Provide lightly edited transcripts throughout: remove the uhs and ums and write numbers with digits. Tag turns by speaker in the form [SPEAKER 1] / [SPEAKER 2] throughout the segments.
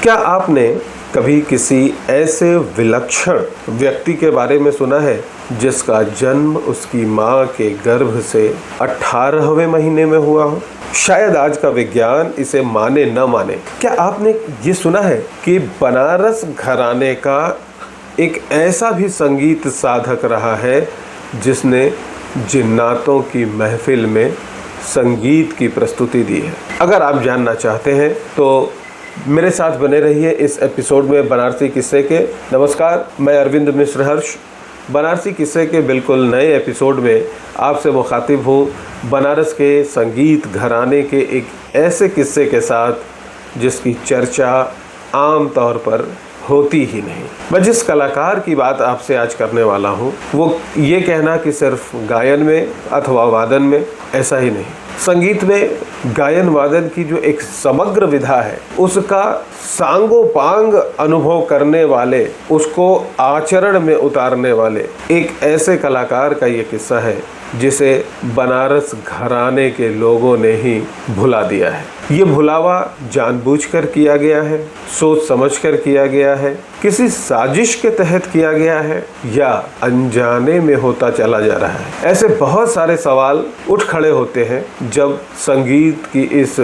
[SPEAKER 1] क्या आपने कभी किसी ऐसे विलक्षण व्यक्ति के बारे में सुना है जिसका जन्म उसकी माँ के गर्भ से 18वें महीने में हुआ हो? शायद आज का विज्ञान इसे माने न माने, क्या आपने ये सुना है कि बनारस घराने का एक ऐसा भी संगीत साधक रहा है जिसने जिन्नातों की महफिल में संगीत की प्रस्तुति दी है? अगर आप जानना चाहते हैं तो मेरे साथ बने रहिए इस एपिसोड में बनारसी किस्से के। नमस्कार, मैं अरविंद मिश्र हर्ष बनारसी किस्से के बिल्कुल नए एपिसोड में आपसे मुखातिब हूँ, बनारस के संगीत घराने के एक ऐसे किस्से के साथ जिसकी चर्चा आम तौर पर होती ही नहीं। मैं जिस कलाकार की बात आपसे आज करने वाला हूँ वो ये कहना कि सिर्फ गायन में अथवा वादन में, ऐसा ही नहीं। संगीत में गायन वादन की जो एक समग्र विधा है उसका सांगोपांग अनुभव करने वाले, उसको आचरण में उतारने वाले एक ऐसे कलाकार का ये किस्सा है जिसे बनारस घराने के लोगों ने ही भुला दिया है। ये भुलावा जानबूझकर किया गया है, सोच समझकर किया गया है, किसी साजिश के तहत किया गया है या अनजाने में होता चला जा रहा है। ऐसे बहुत सारे सवाल उठ खड़े होते हैं जब संगीत की इस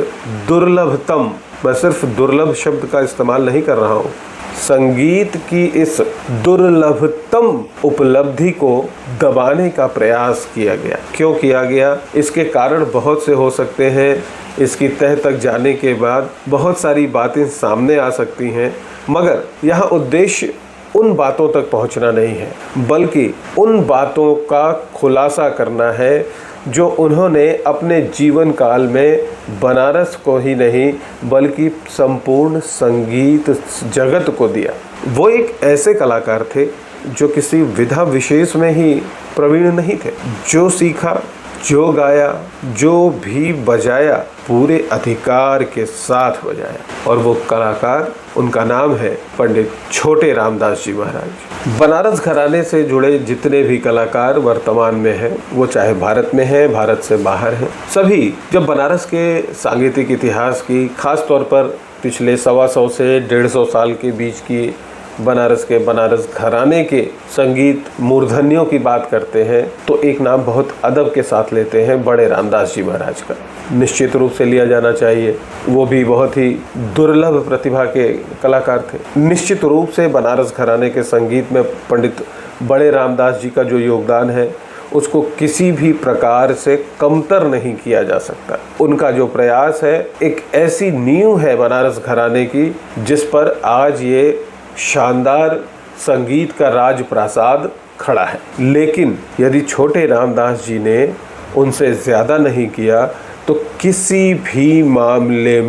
[SPEAKER 1] दुर्लभतम, मैं सिर्फ दुर्लभ शब्द का इस्तेमाल नहीं कर रहा हूँ, संगीत की इस दुर्लभतम उपलब्धि को दबाने का प्रयास किया गया। क्यों किया गया? इसके कारण बहुत से हो सकते हैं। इसकी तह तक जाने के बाद बहुत सारी बातें सामने आ सकती हैं, मगर यहाँ उद्देश्य उन बातों तक पहुँचना नहीं है, बल्कि उन बातों का खुलासा करना है जो उन्होंने अपने जीवन काल में बनारस को ही नहीं बल्कि संपूर्ण संगीत जगत को दिया। वो एक ऐसे कलाकार थे जो किसी विधा विशेष में ही प्रवीण नहीं थे। जो सीखा, जो गाया, जो भी बजाया, पूरे अधिकार के साथ बजाया। और वो कलाकार, उनका नाम है पंडित छोटे रामदास जी महाराज। बनारस घराने से जुड़े जितने भी कलाकार वर्तमान में हैं, वो चाहे भारत में हैं, भारत से बाहर हैं, सभी जब बनारस के सांगीतिक इतिहास की, खास तौर पर पिछले 125 से 150 साल के बीच की बनारस के बनारस घराने के संगीत मूर्धन्यों की बात करते हैं तो एक नाम बहुत अदब के साथ लेते हैं, बड़े रामदास जी महाराज का। निश्चित रूप से लिया जाना चाहिए, वो भी बहुत ही दुर्लभ प्रतिभा के कलाकार थे। निश्चित रूप से बनारस घराने के संगीत में पंडित बड़े रामदास जी का जो योगदान है उसको किसी भी प्रकार से कमतर नहीं किया जा सकता। उनका जो प्रयास है, एक ऐसी नींव है बनारस घराने की जिस पर आज ये शानदार संगीत का राजप्रासाद खड़ा है। लेकिन यदि छोटे रामदास जी ने उनसे ज़्यादा नहीं किया तो किसी भी मामले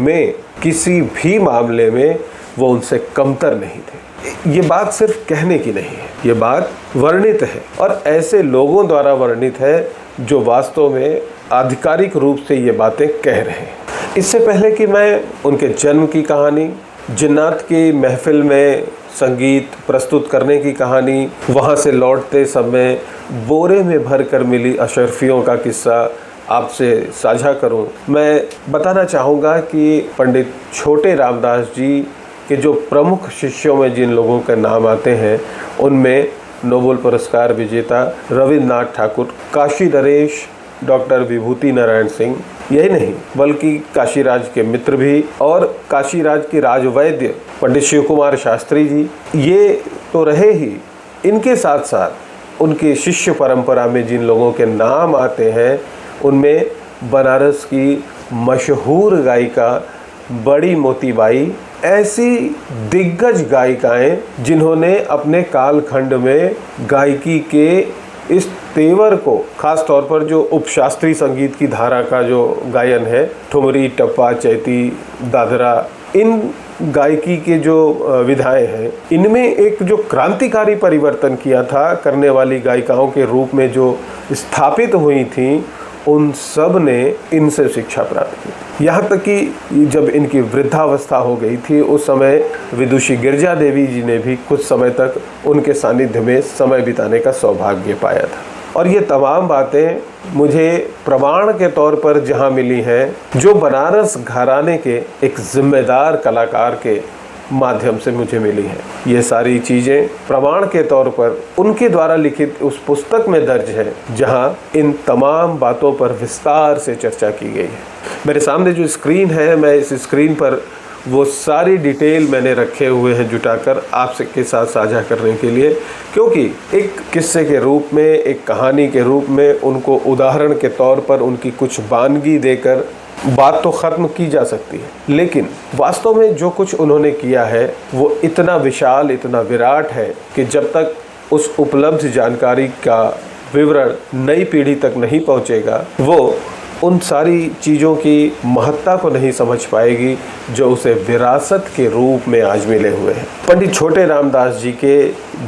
[SPEAKER 1] में वो उनसे कमतर नहीं थे। ये बात सिर्फ कहने की नहीं है, ये बात वर्णित है और ऐसे लोगों द्वारा वर्णित है जो वास्तव में आधिकारिक रूप से ये बातें कह रहे हैं। इससे पहले कि मैं उनके जन्म की कहानी, जिन्नात की महफिल में संगीत प्रस्तुत करने की कहानी, वहाँ से लौटते समय बोरे में भर कर मिली अशर्फियों का किस्सा आपसे साझा करूं, मैं बताना चाहूँगा कि पंडित छोटे रामदास जी के जो प्रमुख शिष्यों में जिन लोगों के नाम आते हैं उनमें नोबेल पुरस्कार विजेता रविन्द्रनाथ ठाकुर, काशी नरेश, डॉक्टर विभूति नारायण सिंह, यही नहीं बल्कि काशीराज के मित्र भी और काशीराज के राजवैद्य पंडित शिव कुमार शास्त्री जी, ये तो रहे ही। इनके साथ साथ उनके शिष्य परंपरा में जिन लोगों के नाम आते हैं उनमें बनारस की मशहूर गायिका बड़ी मोतीबाई, ऐसी दिग्गज गायिकाएं जिन्होंने अपने कालखंड में गायकी के इस तेवर को, खास तौर पर जो उपशास्त्रीय संगीत की धारा का जो गायन है, ठुमरी, टप्पा, चैती, दादरा, इन गायकी के जो विधाएं हैं, इनमें एक जो क्रांतिकारी परिवर्तन किया था, करने वाली गायिकाओं के रूप में जो स्थापित हुई थी, उन सब ने इनसे शिक्षा प्राप्त की। यहाँ तक कि जब इनकी वृद्धावस्था हो गई थी उस समय विदुषी गिरजा देवी जी ने भी कुछ समय तक उनके सानिध्य में समय बिताने का सौभाग्य पाया था। और ये तमाम बातें मुझे प्रमाण के तौर पर जहाँ मिली हैं, जो बनारस घराने के एक जिम्मेदार कलाकार के माध्यम से मुझे मिली है। ये सारी चीज़ें प्रमाण के तौर पर उनके द्वारा लिखित उस पुस्तक में दर्ज है जहां इन तमाम बातों पर विस्तार से चर्चा की गई है। मेरे सामने जो स्क्रीन है, मैं इस स्क्रीन पर वो सारी डिटेल मैंने रखे हुए हैं जुटाकर आपके साथ साझा करने के लिए, क्योंकि एक किस्से के रूप में, एक कहानी के रूप में उनको उदाहरण के तौर पर उनकी कुछ वानगी देकर बात तो ख़त्म की जा सकती है, लेकिन वास्तव में जो कुछ उन्होंने किया है वो इतना विशाल, इतना विराट है कि जब तक उस उपलब्ध जानकारी का विवरण नई पीढ़ी तक नहीं पहुंचेगा, वो उन सारी चीज़ों की महत्ता को नहीं समझ पाएगी जो उसे विरासत के रूप में आज मिले हुए हैं। पंडित छोटे रामदास जी के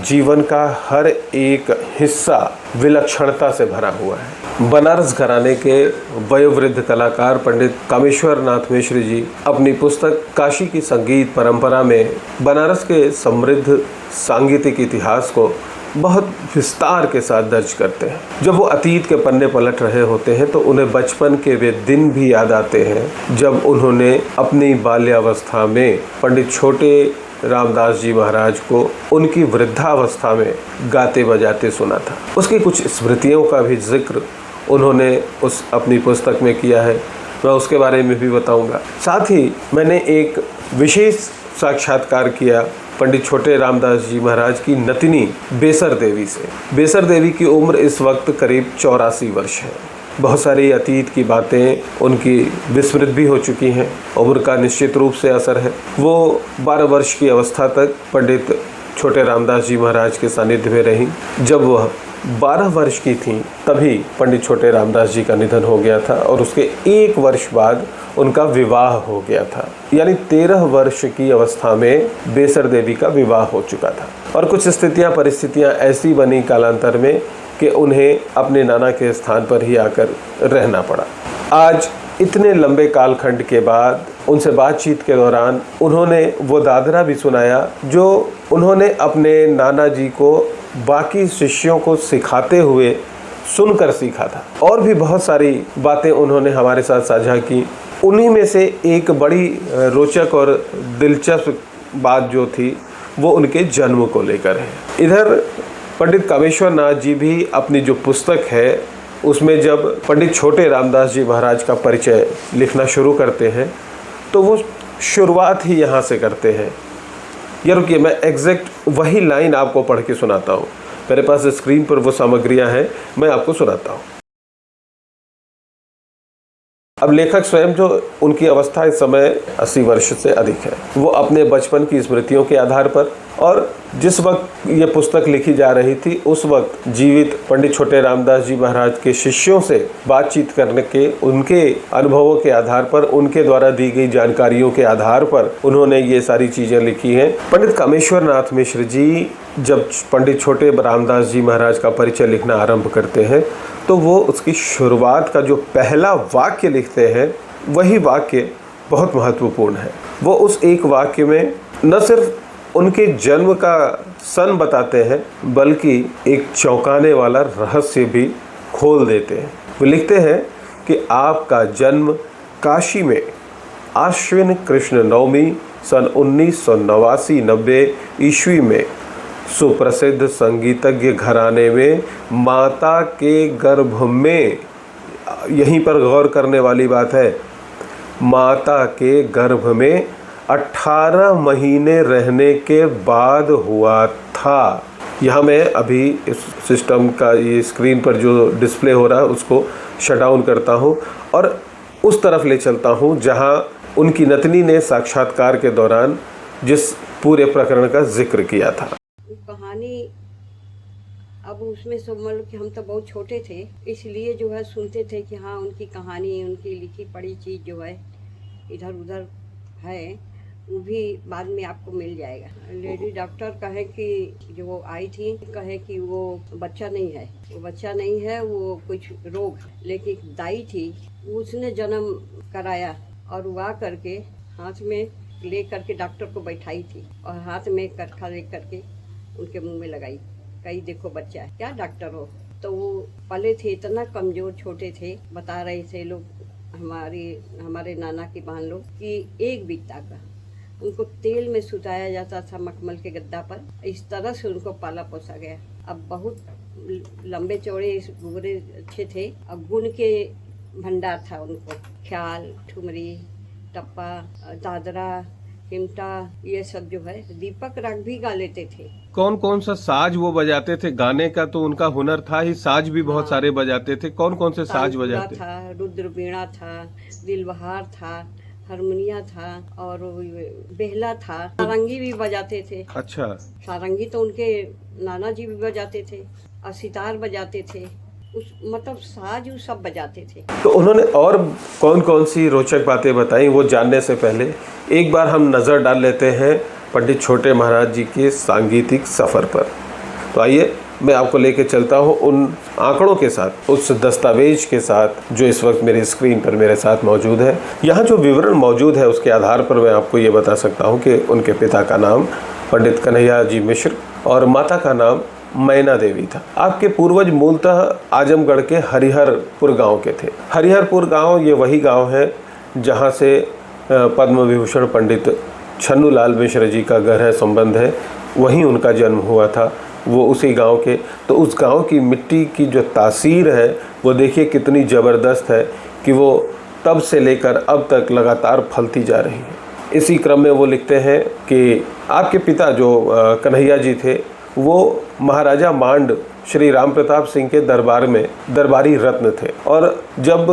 [SPEAKER 1] जीवन का हर एक हिस्सा विलक्षणता से भरा हुआ है। बनारस घराने के वयोवृद्ध कलाकार पंडित कामेश्वर नाथ मिश्र जी अपनी पुस्तक काशी की संगीत परंपरा में बनारस के समृद्ध सांगीतिक इतिहास को बहुत विस्तार के साथ दर्ज करते हैं। जब वो अतीत के पन्ने पलट रहे होते हैं तो उन्हें बचपन के वे दिन भी याद आते हैं जब उन्होंने अपनी बाल्यावस्था में पंडित छोटे रामदास जी महाराज को उनकी वृद्धावस्था में गाते बजाते सुना था। उसकी कुछ स्मृतियों का भी जिक्र उन्होंने उस अपनी पुस्तक में किया है, मैं उसके बारे में भी बताऊंगा। साथ ही मैंने एक विशेष साक्षात्कार किया पंडित छोटे रामदास जी महाराज की नतिनी बेसर देवी से। बेसर देवी की उम्र इस वक्त करीब 84 वर्ष है। बहुत सारी अतीत की बातें उनकी विस्मृत भी हो चुकी हैं, उम्र का निश्चित रूप से असर है। वो 12 वर्ष की अवस्था तक पंडित छोटे रामदास जी महाराज के सानिध्य में रहीं। जब वह 12 वर्ष की थी तभी पंडित छोटे रामदास जी का निधन हो गया था और उसके 1 वर्ष बाद उनका विवाह हो गया था। यानी 13 वर्ष की अवस्था में बेसर देवी का विवाह हो चुका था और कुछ स्थितियां, परिस्थितियां ऐसी बनी कालांतर में कि उन्हें अपने नाना के स्थान पर ही आकर रहना पड़ा। आज इतने लंबे कालखंड के बाद उनसे बातचीत के दौरान उन्होंने वो दादरा भी सुनाया जो उन्होंने अपने नाना जी को बाकी शिष्यों को सिखाते हुए सुनकर सीखा था। और भी बहुत सारी बातें उन्होंने हमारे साथ साझा की। उन्हीं में से एक बड़ी रोचक और दिलचस्प बात जो थी वो उनके जन्म को लेकर है। इधर पंडित कामेश्वर नाथ जी भी अपनी जो पुस्तक है उसमें जब पंडित छोटे रामदास जी महाराज का परिचय लिखना शुरू करते हैं तो वो शुरुआत ही यहाँ से करते हैं। या रुकिए, मैं एग्जैक्ट वही लाइन आपको पढ़ के सुनाता हूँ। मेरे पास स्क्रीन पर वो सामग्रियाँ हैं, मैं आपको सुनाता हूँ। अब लेखक स्वयं, जो उनकी अवस्था इस समय 80 वर्ष से अधिक है, वो अपने बचपन की स्मृतियों के आधार पर और जिस वक्त ये पुस्तक लिखी जा रही थी उस वक्त जीवित पंडित छोटे रामदास जी महाराज के शिष्यों से बातचीत करने के उनके अनुभवों के आधार पर, उनके द्वारा दी गई जानकारियों के आधार पर उन्होंने ये सारी चीज़ें लिखी हैं। पंडित कामेश्वर नाथ मिश्र जी जब पंडित छोटे रामदास जी महाराज का परिचय लिखना आरंभ करते हैं तो वो उसकी शुरुआत का जो पहला वाक्य लिखते हैं वही वाक्य बहुत महत्वपूर्ण है। वो उस एक वाक्य में न सिर्फ उनके जन्म का सन बताते हैं बल्कि एक चौंकाने वाला रहस्य भी खोल देते हैं। वो लिखते हैं कि आपका जन्म काशी में आश्विन कृष्ण नवमी सन 1989-90 ईस्वी में सुप्रसिद्ध संगीतज्ञ घराने में माता के गर्भ में, यहीं पर गौर करने वाली बात है, माता के गर्भ में 18 महीने रहने के बाद हुआ था। यहाँ मैं अभी इस सिस्टम का ये स्क्रीन पर जो डिस्प्ले हो रहा है उसको शट डाउन करता हूँ और उस तरफ ले चलता हूँ जहाँ उनकी नतनी ने साक्षात्कार के दौरान जिस पूरे प्रकरण का जिक्र किया था।
[SPEAKER 2] कहानी अब उसमें सब मतलब कि हम तो बहुत छोटे थे, इसलिए जो है सुनते थे कि हाँ उनकी कहानी, उनकी लिखी पढ़ी चीज़ जो है इधर उधर है, वो भी बाद में आपको मिल जाएगा। लेडी डॉक्टर कहे कि जो वो आई थी कहे कि वो बच्चा नहीं है, वो बच्चा नहीं है, वो कुछ रोग, लेकिन दाई थी उसने जन्म कराया और वो आ करके हाथ में ले करके डॉक्टर को बैठाई थी और हाथ में करखा ले करके उनके मुंह में लगाई, कही देखो बच्चा है, क्या डॉक्टर हो। तो वो पले थे इतना कमजोर, छोटे थे, बता रहे थे लोग हमारे नाना की बहन लोग कि एक बित्ता का, उनको तेल में सुताया जाता था मखमल के गद्दा पर। इस तरह से उनको पाला पोसा गया। अब बहुत लंबे चौड़े गोरे अच्छे थे। अब गुण के भंडार था उनको। ख्याल, ठुमरी, टप्पा, दादरा, चिमटा, ये सब जो है। दीपक राग भी गा लेते थे।
[SPEAKER 1] कौन कौन सा साज वो बजाते थे? गाने का तो उनका हुनर था ही, साज भी बहुत सारे बजाते थे। कौन कौन से साज
[SPEAKER 2] तानपुरा
[SPEAKER 1] बजाते
[SPEAKER 2] था, रुद्र वीणा था, दिलबहार था, हारमोनिया था और बेहला था। सारंगी भी बजाते थे।
[SPEAKER 1] अच्छा,
[SPEAKER 2] सारंगी तो उनके नाना जी भी बजाते थे और सितार बजाते थे। मतलब साज वो सब बजाते थे।
[SPEAKER 1] तो उन्होंने और कौन कौन सी रोचक बातें बताई, वो जानने से पहले एक बार हम नज़र डाल लेते हैं पंडित छोटे महाराज जी के सांगीतिक सफ़र पर। तो आइए मैं आपको लेके चलता हूँ उन आंकड़ों के साथ, उस दस्तावेज के साथ जो इस वक्त मेरी स्क्रीन पर मेरे साथ मौजूद है। यहाँ जो विवरण मौजूद है उसके आधार पर मैं आपको ये बता सकता हूँ कि उनके पिता का नाम पंडित कन्हैया जी मिश्र और माता का नाम मैना देवी था। आपके पूर्वज मूलतः आजमगढ़ के हरिहरपुर गांव के थे। हरिहरपुर गांव ये वही गांव है जहां से पद्म विभूषण पंडित छन्नूलाल मिश्र जी का गहरा संबंध है। वहीं उनका जन्म हुआ था, वो उसी गांव के। तो उस गांव की मिट्टी की जो तासीर है वो देखिए कितनी ज़बरदस्त है कि वो तब से लेकर अब तक लगातार फलती जा रही है। इसी क्रम में वो लिखते हैं कि आपके पिता जो कन्हैया जी थे वो महाराजा मांड श्री राम प्रताप सिंह के दरबार में दरबारी रत्न थे। और जब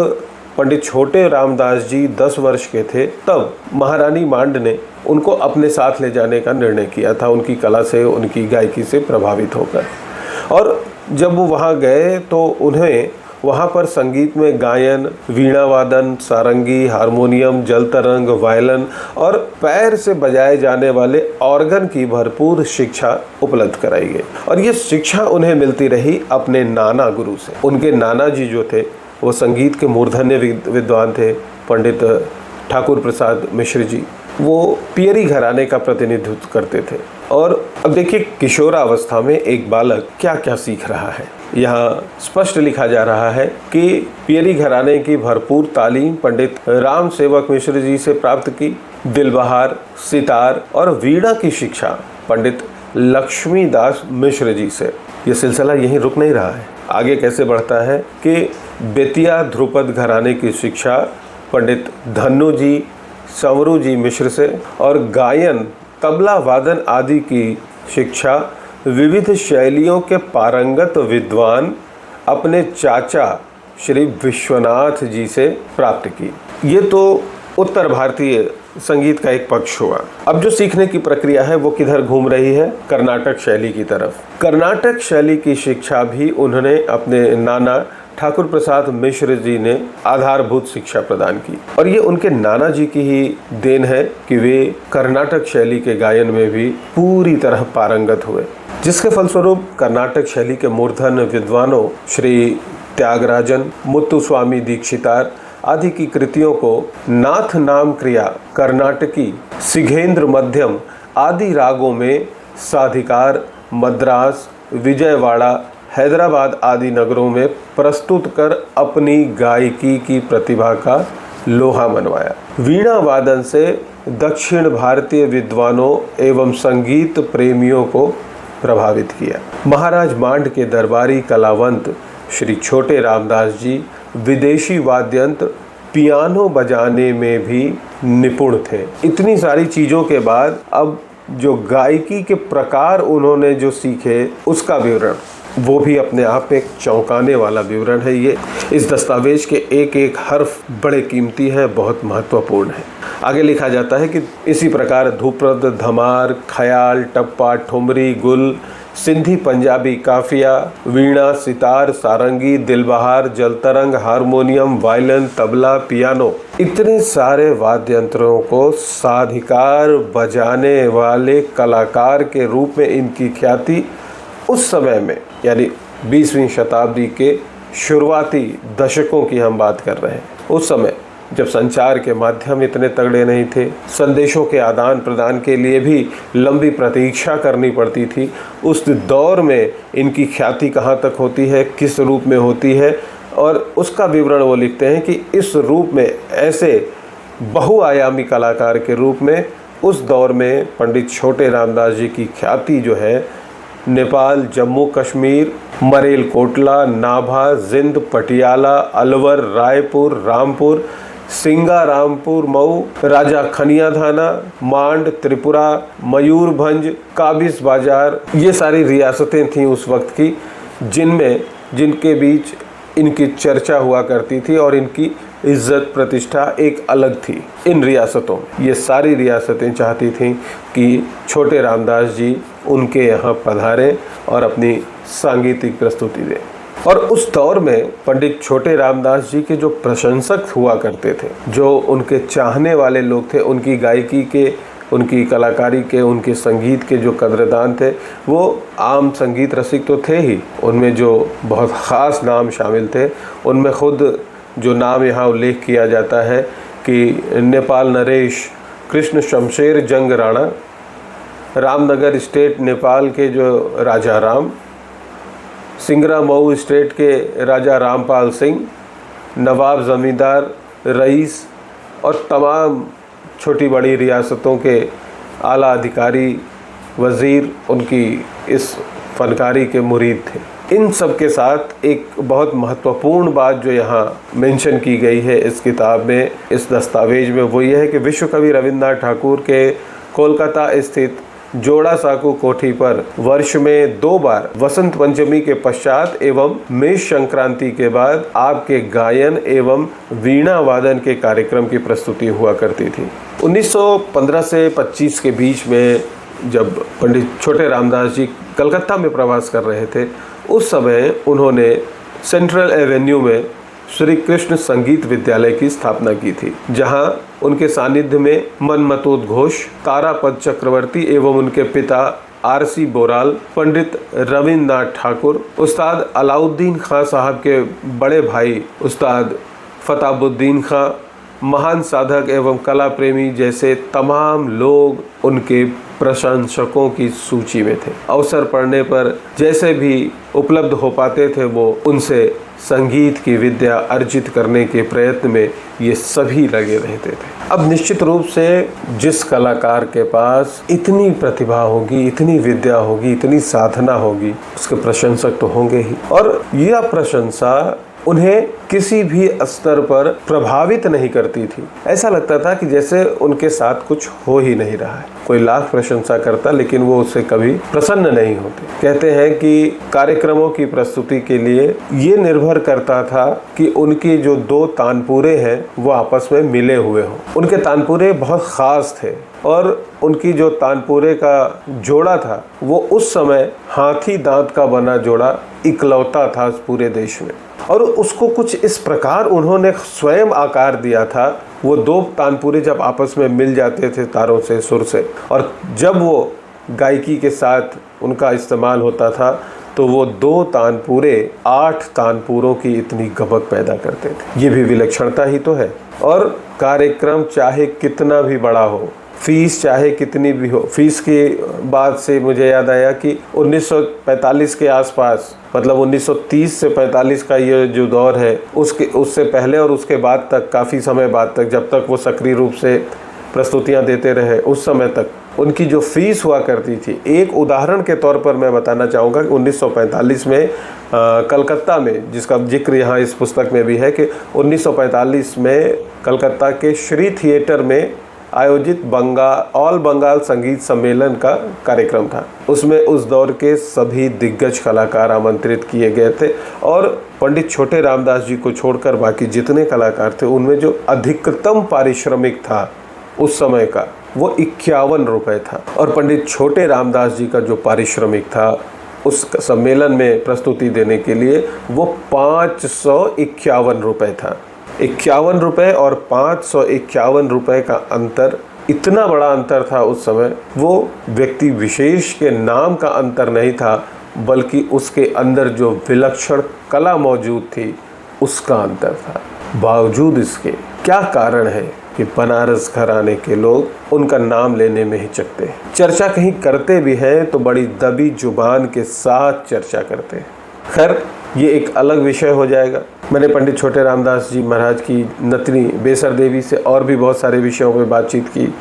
[SPEAKER 1] पंडित छोटे रामदास जी 10 वर्ष के थे तब महारानी मांड ने उनको अपने साथ ले जाने का निर्णय किया था, उनकी कला से, उनकी गायकी से प्रभावित होकर। और जब वो वहाँ गए तो उन्हें वहाँ पर संगीत में गायन, वीणा वादन, सारंगी, हारमोनियम, जल तरंग, वायलिन और पैर से बजाए जाने वाले ऑर्गन की भरपूर शिक्षा उपलब्ध कराई गई। और ये शिक्षा उन्हें मिलती रही अपने नाना गुरु से। उनके नाना जी जो थे वो संगीत के मूर्धन्य विद्वान थे, पंडित ठाकुर प्रसाद मिश्र जी। वो पियरी घराने का प्रतिनिधित्व करते थे। और अब देखिए किशोरावस्था में एक बालक क्या क्या सीख रहा है। यहाँ स्पष्ट लिखा जा रहा है कि पियरी घराने की भरपूर तालीम पंडित राम सेवक मिश्र जी से प्राप्त की। दिलबहार, सितार और वीणा की शिक्षा पंडित लक्ष्मीदास मिश्र जी से। ये सिलसिला यहीं रुक नहीं रहा है, आगे कैसे बढ़ता है कि बेतिया ध्रुपद घराने की शिक्षा पंडित धन्नू जी, संवरू जी मिश्र से और गायन, तबला वादन आदि की शिक्षा विविध शैलियों के पारंगत विद्वान अपने चाचा श्री विश्वनाथ जी से प्राप्त की। ये तो उत्तर भारतीय संगीत का एक पक्ष हुआ। अब जो सीखने की प्रक्रिया है वो किधर घूम रही है? कर्नाटक शैली की तरफ। कर्नाटक शैली की शिक्षा भी उन्होंने अपने नाना ठाकुर प्रसाद मिश्र जी ने आधारभूत शिक्षा प्रदान की। और ये उनके नाना जी की ही देन है कि वे कर्नाटक शैली के गायन में भी पूरी तरह पारंगत हुए, जिसके फलस्वरूप कर्नाटक शैली के मूर्धन्य विद्वानों श्री त्यागराजन, मुत्तुस्वामी दीक्षितार आदि की कृतियों को नाथ नाम क्रिया, कर्नाटकी, सिघेंद्र मध्यम आदि रागों में साधिकार, मद्रास, विजयवाड़ा, हैदराबाद आदि नगरों में प्रस्तुत कर अपनी गायकी की प्रतिभा का लोहा मनवाया। वीणा वादन से दक्षिण भारतीय विद्वानों एवं संगीत प्रेमियों को प्रभावित किया। महाराज मांड के दरबारी कलावंत श्री छोटे रामदास जी विदेशी वाद्ययंत्र पियानो बजाने में भी निपुण थे। इतनी सारी चीज़ों के बाद अब जो गायकी के प्रकार उन्होंने जो सीखे उसका विवरण, वो भी अपने आप में एक चौंकाने वाला विवरण है। ये इस दस्तावेज के एक एक हर्फ बड़े कीमती हैं, बहुत महत्वपूर्ण है। आगे लिखा जाता है कि इसी प्रकार ध्रुपद, धमार, ख्याल, टप्पा, ठुमरी, गुल, सिंधी पंजाबी काफिया, वीणा, सितार, सारंगी, Dilbahar, jaltarang, harmonium, violin, tabla, piano, इतने सारे वाद्य यंत्रों को साधिकार बजाने वाले कलाकार के रूप में इनकी ख्याति उस समय में, यानी 20वीं शताब्दी के शुरुआती दशकों की हम बात कर रहे हैं, उस समय जब संचार के माध्यम इतने तगड़े नहीं थे, संदेशों के आदान प्रदान के लिए भी लंबी प्रतीक्षा करनी पड़ती थी, उस दौर में इनकी ख्याति कहाँ तक होती है, किस रूप में होती है, और उसका विवरण वो लिखते हैं कि इस रूप में ऐसे बहुआयामी कलाकार के रूप में उस दौर में पंडित छोटे रामदास जी की ख्याति जो है नेपाल, जम्मू कश्मीर, मरेल कोटला, नाभा, जिंद, पटियाला, अलवर, रायपुर, रामपुर, सिंगा, रामपुर, मऊ, राजा खनिया थाना, मांड, त्रिपुरा, मयूरभंज, काबिस बाजार, ये सारी रियासतें थीं उस वक्त की, जिनके बीच इनकी चर्चा हुआ करती थी और इनकी इज्जत प्रतिष्ठा एक अलग थी। इन रियासतों में ये सारी रियासतें चाहती थीं कि छोटे रामदास जी उनके यहाँ पधारें और अपनी सांगीतिक प्रस्तुति दें। और उस दौर में पंडित छोटे रामदास जी के जो प्रशंसक हुआ करते थे, जो उनके चाहने वाले लोग थे, उनकी गायकी के, उनकी कलाकारी के, उनके संगीत के जो कदरदान थे, वो आम संगीत रसिक तो थे ही, उनमें जो बहुत ख़ास नाम शामिल थे, उनमें खुद जो नाम यहाँ उल्लेख किया जाता है कि नेपाल नरेश, कृष्ण शमशेर जंग राणा, रामनगर स्टेट नेपाल के जो राजा राम, सिंगरा मऊ स्टेट के राजा रामपाल सिंह, नवाब ज़मींदार रईस और तमाम छोटी बड़ी रियासतों के आला अधिकारी, वज़ीर उनकी इस फनकारी के मुरीद थे। इन सब के साथ एक बहुत महत्वपूर्ण बात जो यहाँ मेंशन की गई है इस किताब में, इस दस्तावेज में, वो ये है कि विश्व कवि रविन्द्रनाथ ठाकुर के कोलकाता स्थित जोड़ा साकू कोठी पर वर्ष में 2 बार वसंत पंचमी के पश्चात एवं मेष संक्रांति के बाद आपके गायन एवं वीणा वादन के कार्यक्रम की प्रस्तुति हुआ करती थी। 1915 से 25 के बीच में जब पंडित छोटे रामदास जी कलकत्ता में प्रवास कर रहे थे, उस समय उन्होंने सेंट्रल एवेन्यू में श्री कृष्ण संगीत विद्यालय की स्थापना की थी, जहां उनके सानिध्य में मनमतोद घोष, तारापद चक्रवर्ती एवं उनके पिता आरसी बोराल, पंडित रविन्द्रनाथ ठाकुर, उस्ताद अलाउद्दीन खां साहब के बड़े भाई उस्ताद फताबुद्दीन खां, महान साधक एवं कला प्रेमी जैसे तमाम लोग उनके प्रशंसकों की सूची में थे। अवसर पड़ने पर जैसे भी उपलब्ध हो पाते थे, वो उनसे संगीत की विद्या अर्जित करने के प्रयत्न में ये सभी लगे रहते थे। अब निश्चित रूप से जिस कलाकार के पास इतनी प्रतिभा होगी, इतनी विद्या होगी, इतनी साधना होगी, उसके प्रशंसक तो होंगे ही, और यह प्रशंसा उन्हें किसी भी स्तर पर प्रभावित नहीं करती थी। ऐसा लगता था कि जैसे उनके साथ कुछ हो ही नहीं रहा है। कोई लाख प्रशंसा करता, लेकिन वो उससे कभी प्रसन्न नहीं होते। कहते हैं कि कार्यक्रमों की प्रस्तुति के लिए ये निर्भर करता था कि उनकी जो 2 तानपुरे हैं वो आपस में मिले हुए हों। उनके तानपुरे बहुत खास थे और उनकी जो तानपुरे का जोड़ा था वो उस समय हाथी दांत का बना जोड़ा इकलौता था पूरे देश में, और उसको कुछ इस प्रकार उन्होंने स्वयं आकार दिया था। वो 2 तानपुरे जब आपस में मिल जाते थे तारों से, सुर से, और जब वो गायकी के साथ उनका इस्तेमाल होता था तो वो 2 तानपुरे 8 तानपुरों की इतनी गमक पैदा करते थे। ये भी विलक्षणता ही तो है। और कार्यक्रम चाहे कितना भी बड़ा हो, फीस चाहे कितनी भी हो, फीस की बात से मुझे याद आया कि 1945 के आसपास, मतलब 1930 से 45 का ये जो दौर है, उससे पहले और उसके बाद तक, काफ़ी समय बाद तक, जब तक वो सक्रिय रूप से प्रस्तुतियां देते रहे, उस समय तक उनकी जो फीस हुआ करती थी, एक उदाहरण के तौर पर मैं बताना चाहूँगा कि 1945 में कलकत्ता में, जिसका जिक्र यहाँ इस पुस्तक में भी है, कि 1945 में कलकत्ता के श्री थिएटर में आयोजित ऑल बंगाल संगीत सम्मेलन का कार्यक्रम था। उसमें उस दौर के सभी दिग्गज कलाकार आमंत्रित किए गए थे, और पंडित छोटे रामदास जी को छोड़कर बाकी जितने कलाकार थे, उनमें जो अधिकतम पारिश्रमिक था उस समय का, वो 51 रुपये था। और पंडित छोटे रामदास जी का जो पारिश्रमिक था उस सम्मेलन में प्रस्तुति देने के लिए, वो 551 रुपये था। 51 रुपये और 551 रुपये का अंतर, इतना बड़ा अंतर था उस समय। वो व्यक्ति विशेष के नाम का अंतर नहीं था, बल्कि उसके अंदर जो विलक्षण कला मौजूद थी उसका अंतर था। बावजूद इसके क्या कारण है कि बनारस घराने के लोग उनका नाम लेने में हिचकते हैं। चर्चा कहीं करते भी हैं तो बड़ी दबी जुबान के साथ चर्चा करते हैं। खैर, ये एक अलग विषय हो जाएगा। मैंने पंडित छोटे रामदास जी महाराज की नतनी बेसर देवी से और भी बहुत सारे विषयों पर बातचीत की,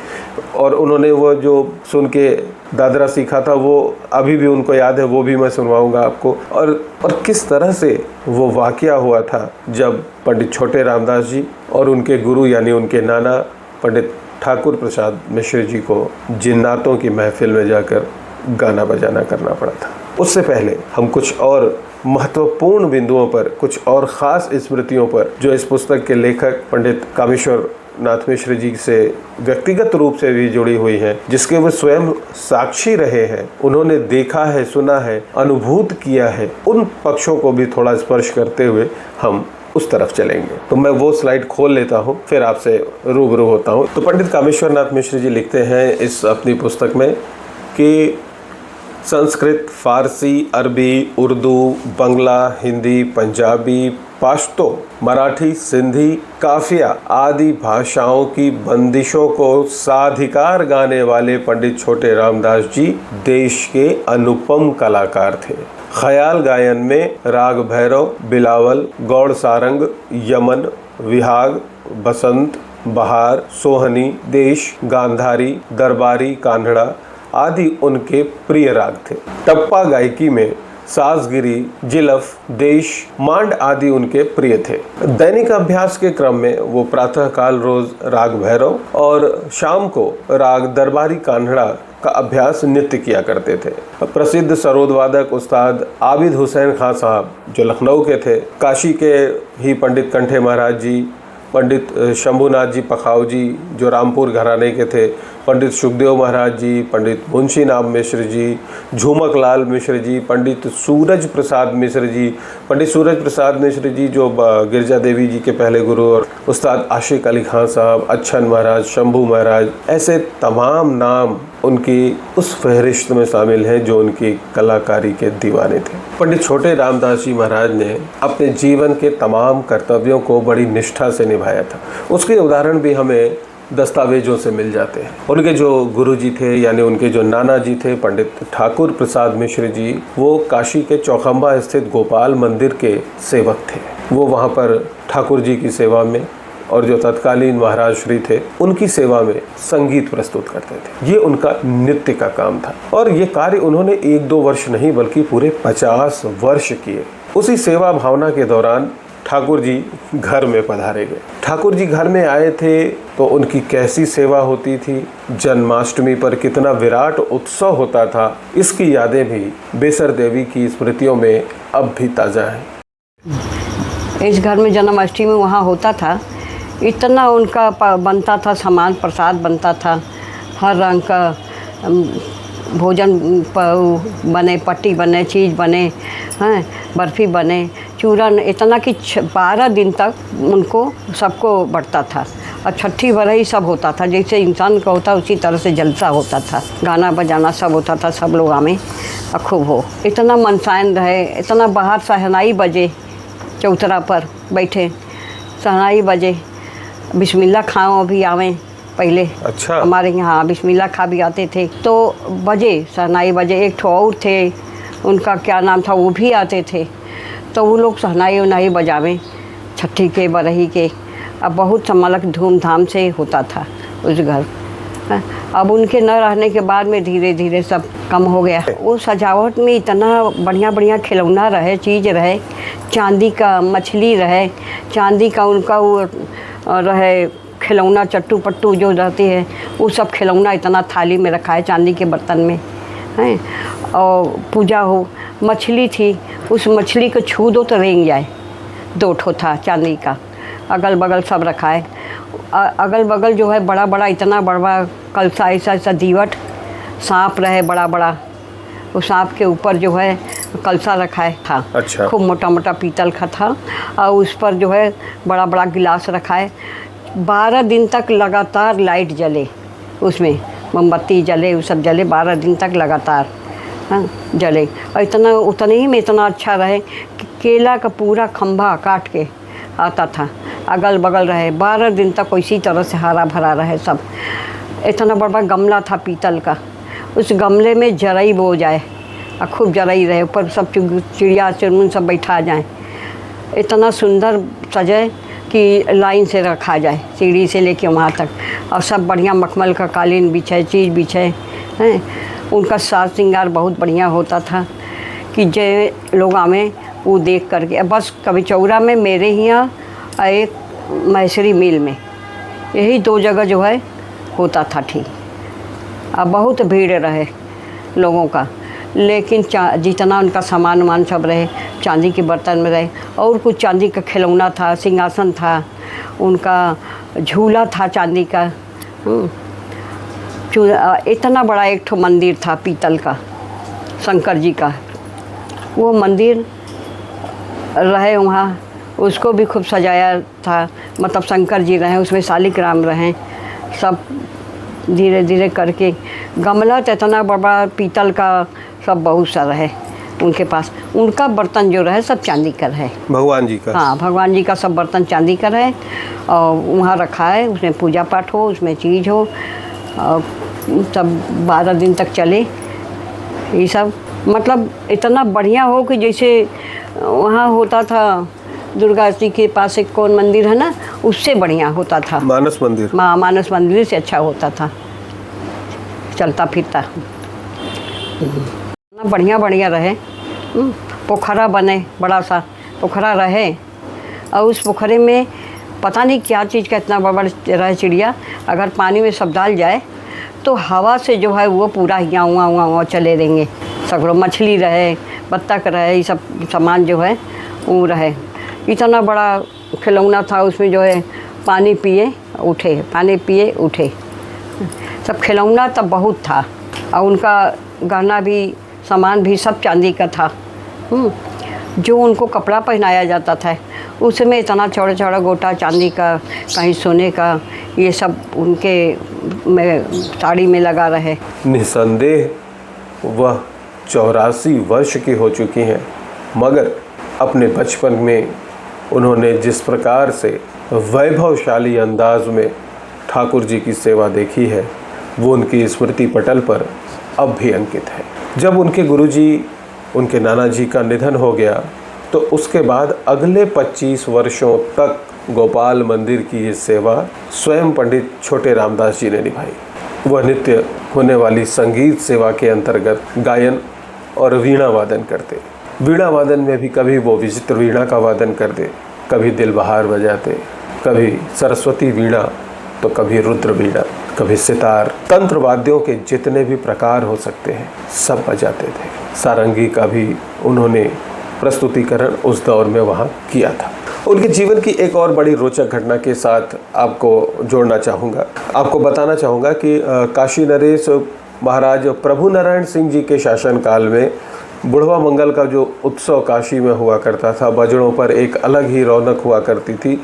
[SPEAKER 1] और उन्होंने वो जो सुन के दादरा सीखा था वो अभी भी उनको याद है, वो भी मैं सुनवाऊंगा आपको। और किस तरह से वो वाकया हुआ था जब पंडित छोटे रामदास जी और उनके गुरु यानी उनके नाना पंडित ठाकुर प्रसाद मिश्र जी को जिन्नातों की महफिल में जाकर गाना बजाना करना पड़ा था। उससे पहले हम कुछ और महत्वपूर्ण बिंदुओं पर, कुछ और ख़ास स्मृतियों पर जो इस पुस्तक के लेखक पंडित कामेश्वर नाथ मिश्र जी से व्यक्तिगत रूप से भी जुड़ी हुई हैं, जिसके वो स्वयं साक्षी रहे हैं, उन्होंने देखा है, सुना है, अनुभूत किया है, उन पक्षों को भी थोड़ा स्पर्श करते हुए हम उस तरफ चलेंगे। तो मैं वो स्लाइड खोल लेता हूँ, फिर आपसे रूबरू होता हूँ। तो पंडित कामेश्वर नाथ मिश्र जी लिखते हैं इस अपनी पुस्तक में कि संस्कृत, फारसी, अरबी, उर्दू, बंगला, हिंदी, पंजाबी, पश्तो, मराठी, सिंधी, काफिया आदि भाषाओं की बंदिशों को साधिकार गाने वाले पंडित छोटे रामदास जी देश के अनुपम कलाकार थे। ख्याल गायन में राग भैरव, बिलावल, गौड़ सारंग, यमन, विहाग, बसंत, बहार, सोहनी, देश, गांधारी, दरबारी, कान्हड़ा आदि उनके प्रिय राग थे। टप्पा गायकी में सासगिरी, जिलफ, देश, मांड आदि उनके प्रिय थे। दैनिक अभ्यास के क्रम में वो प्रातः काल रोज राग भैरव और शाम को राग दरबारी कान्हड़ा का अभ्यास नित्य किया करते थे। प्रसिद्ध सरोद वादक उस्ताद आबिद हुसैन खां साहब जो लखनऊ के थे, काशी के ही पंडित कंठे महाराज जी, पंडित शंभुनाथ जी पखाव जी जो रामपुर घराने के थे, पंडित सुखदेव महाराज जी, पंडित मुंशी नाम मिश्र जी, झूमक लाल मिश्र जी, पंडित सूरज प्रसाद मिश्र जी, पंडित सूरज प्रसाद मिश्र जी जो गिरजा देवी जी के पहले गुरु, और उस्ताद आशिक अली खान साहब, अच्छन महाराज, शंभू महाराज, ऐसे तमाम नाम उनकी उस फहरिस्त में शामिल हैं जो उनकी कलाकारी के दीवाने थे। पंडित छोटे रामदास जी महाराज ने अपने जीवन के तमाम कर्तव्यों को बड़ी निष्ठा से निभाया था। उसके उदाहरण भी हमें दस्तावेजों से मिल जाते हैं। उनके जो गुरुजी थे यानी उनके जो नाना जी थे पंडित ठाकुर प्रसाद मिश्र जी, वो काशी के चौखंबा स्थित गोपाल मंदिर के सेवक थे। वो वहाँ पर ठाकुर जी की सेवा में और जो तत्कालीन महाराज श्री थे उनकी सेवा में संगीत प्रस्तुत करते थे। ये उनका नित्य का काम था और ये कार्य उन्होंने 1-2 वर्ष नहीं बल्कि पूरे 50 वर्ष किए। उसी सेवा भावना के दौरान ठाकुर जी घर में पधारे गए। ठाकुर जी घर में आए थे तो उनकी कैसी सेवा होती थी, जन्माष्टमी पर कितना विराट उत्सव होता था, इसकी यादें भी बेसर देवी की स्मृतियों में अब भी ताज़ा हैं।
[SPEAKER 2] इस घर में जन्माष्टमी वहाँ होता था, इतना उनका बनता था, सामान प्रसाद बनता था, हर रंग का भोजन बने, पट्टी बने, चीज़ बने, हैं बर्फ़ी बने, चूरन, इतना कि 12 दिन तक उनको सबको बढ़ता था। और छठी बरही सब होता था, जैसे इंसान का होता उसी तरह से जलसा होता था, गाना बजाना सब होता था, सब लोग आमें खूब हो। इतना मनसायन रहे, इतना बाहर सहनाई बजे, चौतरा पर बैठे सहनाई बजे, बिस्मिल्लाह खाओ भी आवें पहले।
[SPEAKER 1] अच्छा।
[SPEAKER 2] हमारे यहाँ बिस्मिल्लाह खा भी आते थे तो बजे, सहनाई बजे। एक ठो और थे, उनका क्या नाम था, वो भी आते थे तो वो लोग सहनाई उनाई बजावें छठी के बरही के। अब बहुत समलक धूमधाम से होता था उस घर। अब उनके न रहने के बाद में धीरे धीरे सब कम हो गया। वो सजावट में इतना बढ़िया बढ़िया खिलौना रहे, चीज़ रहे, चांदी का मछली रहे, चांदी का उनका वो रहे खिलौना, चट्टू पट्टू जो रहती है वो सब खिलौना इतना थाली में रखा है चांदी के बर्तन में हैं। और पूजा हो, मछली थी, उस मछली को छू दो तो रेंग जाए। 2 ठो था चांदी का, अगल बगल सब रखा है। अगल बगल जो है बड़ा बड़ा, इतना बड़ा कलसा, ऐसा ऐसा दीवट, सांप रहे बड़ा बड़ा, उस सांप के ऊपर जो है कलसा रखा है था।
[SPEAKER 1] अच्छा।
[SPEAKER 2] खूब मोटा मोटा पीतल का था और उस पर जो है बड़ा बड़ा गिलास रखा है। 12 दिन तक लगातार लाइट जले, उसमें मोमबत्ती जले, वो सब जले 12 दिन तक लगातार, हाँ जले। और इतना उतने ही में इतना अच्छा रहे कि केला का पूरा खंभा काट के आता था, अगल बगल रहे 12 दिन तक इसी तरह से हरा भरा रहे सब। इतना बड़ा गमला था पीतल का, उस गमले में जरई बो जाए और खूब जरई रहे, ऊपर सब चिड़िया चुनमुन सब बैठा जाए, इतना सुंदर सजे कि लाइन से रखा जाए सीढ़ी से लेके वहाँ तक, और सब बढ़िया मखमल का कालीन बिछे, चीज़ बिछे हैं। उनका साज श्रृंगार बहुत बढ़िया होता था कि जे लोग आवें वो देख करके। बस कभी चौरा में मेरे यहाँ एक मैसरी मिल में, यही 2 जगह जो है होता था ठीक। अब बहुत भीड़ रहे लोगों का, लेकिन जितना उनका सामान वामान सब रहे चांदी के बर्तन में रहे, और कुछ चांदी का खिलौना था, सिंहासन था, उनका झूला था चांदी का। इतना बड़ा एक ठो मंदिर था पीतल का, शंकर जी का, वो मंदिर रहे वहाँ, उसको भी खूब सजाया था। मतलब शंकर जी रहे उसमें, शालिग्राम रहे, सब धीरे धीरे करके। गमला तो इतना बड़ा पीतल का सब बहुत सा रहे उनके पास। उनका बर्तन जो रहे सब चांदी का है,
[SPEAKER 1] भगवान जी का।
[SPEAKER 2] हाँ, भगवान जी का सब बर्तन चांदी का है, और वहाँ रखा है, उसमें पूजा पाठ हो, उसमें चीज़ हो, और सब 12 दिन तक चले ये सब। मतलब इतना बढ़िया हो कि जैसे वहाँ होता था दुर्गा जी के पास एक कौन मंदिर है ना, उससे बढ़िया होता था,
[SPEAKER 1] मानस मंदिर।
[SPEAKER 2] मानस मंदिर से अच्छा होता था, चलता फिरता बढ़िया बढ़िया रहे। पोखरा बने, बड़ा सा पोखरा रहे, और उस पोखरे में पता नहीं क्या चीज़ का इतना बड़ा रहे चिड़िया, अगर पानी में सब डाल जाए तो हवा से जो है वो पूरा यहाँ चले देंगे। सगरों मछली रहे, बत्तख रहे, ये सब सामान जो है वो रहे। इतना बड़ा खिलौना था, उसमें जो है पानी पिए उठे, पानी पिए उठे, सब खिलौना तब बहुत था। और उनका गहना भी, सामान भी सब चांदी का था। जो उनको कपड़ा पहनाया जाता था उसमें इतना चौड़ा चौड़ा गोटा चांदी का, कहीं सोने का, ये सब उनके में साड़ी में लगा रहे।
[SPEAKER 1] निसंदेह वह 84 वर्ष की हो चुकी हैं, मगर अपने बचपन में उन्होंने जिस प्रकार से वैभवशाली अंदाज में ठाकुर जी की सेवा देखी है, वो उनकी स्मृति पटल पर अब भी अंकित है। जब उनके गुरुजी, उनके नाना जी का निधन हो गया, तो उसके बाद अगले 25 वर्षों तक गोपाल मंदिर की ये सेवा स्वयं पंडित छोटे रामदास जी ने निभाई। वह नित्य होने वाली संगीत सेवा के अंतर्गत गायन और वीणा वादन करते। वीणा वादन में भी कभी वो विचित्र वीणा का वादन करते, कभी दिलबहार बजाते, कभी सरस्वती वीणा, तो कभी रुद्र वीणा, कभी सितार। तंत्र वाद्यों के जितने भी प्रकार हो सकते हैं सब बजाते थे। सारंगी का भी उन्होंने प्रस्तुतिकरण उस दौर में वहाँ किया था। उनके जीवन की एक और बड़ी रोचक घटना के साथ आपको जोड़ना चाहूँगा। आपको बताना चाहूँगा कि काशी नरेश महाराज प्रभु नारायण सिंह जी के शासनकाल में बुढ़वा मंगल का जो उत्सव काशी में हुआ करता था, बजड़ों पर एक अलग ही रौनक हुआ करती थी।